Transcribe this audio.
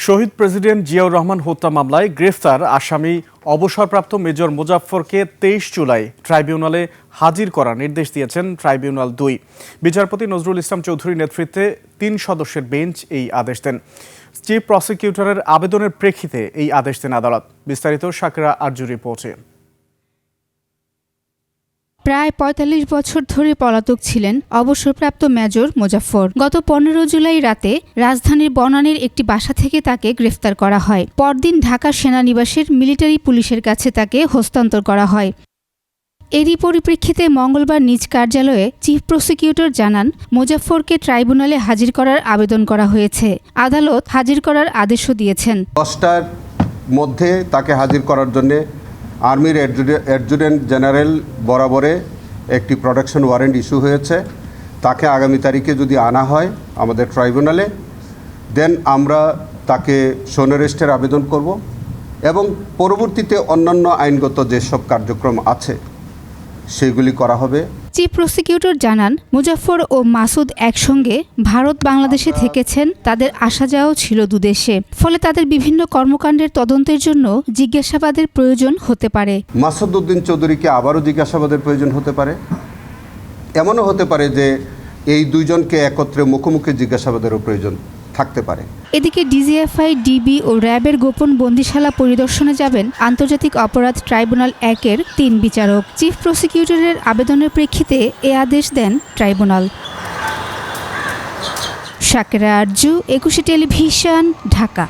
শহীদ president Ziaur Rahman হত্যা মামলায় গ্রেফতার আসামি অবসরপ্রাপ্ত মেজর মোজাফফরকে 23 জুলাই ট্রাইব্যুনালে হাজির করার নির্দেশ দিয়েছেন ট্রাইব্যুনাল 2। বিচারপতি নজরুল ইসলাম চৌধুরীর নেতৃত্বে 3 সদস্যের বেঞ্চ এই আদেশ দেন। চিফ প্রসিকিউটরের আবেদনের প্রেক্ষিতে এই আদেশ দেন আদালত। বিস্তারিত শাকিরা আরজু রিপোর্টে। প্রায় ৪৫ বছর ধরে পলাতক ছিলেন অবসরপ্রাপ্ত মেজর মোজাফফর। গত ১৫ জুলাই রাতে রাজধানীর বনানীর একটি বাসা থেকে তাকে গ্রেফতার করা হয়। পরদিন ঢাকা সেনানিবাসের মিলিটারি পুলিশের কাছে তাকে হস্তান্তর করা হয়। এরই পরিপ্রেক্ষিতে মঙ্গলবার নিজ কার্যালয়ে চিফ প্রসিকিউটর জানান, মোজাফফরকে ট্রাইব্যুনালে হাজির করার আবেদন করা হয়েছে। আদালত হাজির করার আদেশও দিয়েছেন। 10টার মধ্যে তাকে হাজির করার জন্য আর্মির অ্যাডজুটেন্ট জেনারেল বরাবরে একটি প্রোটেকশন ওয়ারেন্ট ইস্যু হয়েছে। তাকে আগামী তারিখে যদি আনা হয় আমাদের ট্রাইব্যুনালে, দেন আমরা তাকে শোন অ্যারেস্টের আবেদন করব এবং পরবর্তীতে অন্যান্য আইনগত যেসব কার্যক্রম আছে সেগুলি করা হবে। চিফ প্রসিকিউটর জানান, মুজাফফর ও মাসুদ একসঙ্গে ভারত বাংলাদেশে থেকেছেন। তাদের আসা যাওয়াও ছিল দুদেশে, ফলে তাদের বিভিন্ন কর্মকাণ্ডের তদন্তের জন্য জিজ্ঞাসাবাদের প্রয়োজন হতে পারে। মাসুদ উদ্দিন চৌধুরীকে আবারও জিজ্ঞাসাবাদের প্রয়োজন হতে পারে। এমনও হতে পারে যে এই দুইজনকে একত্রে মুখোমুখি জিজ্ঞাসাবাদেরও প্রয়োজন থাকতে পারে। এদিকে ডিজিএফআই, ডিবি ও র্যাবের গোপন বন্দিশালা পরিদর্শনে যাবেন আন্তর্জাতিক অপরাধ ট্রাইব্যুনাল 1-এর 3 বিচারক। চিফ প্রসিকিউটরের আবেদনের প্রেক্ষিতে এ আদেশ দেন ট্রাইব্যুনাল। শাকিরা আরজু, 21 টেলিভিশন, ঢাকা।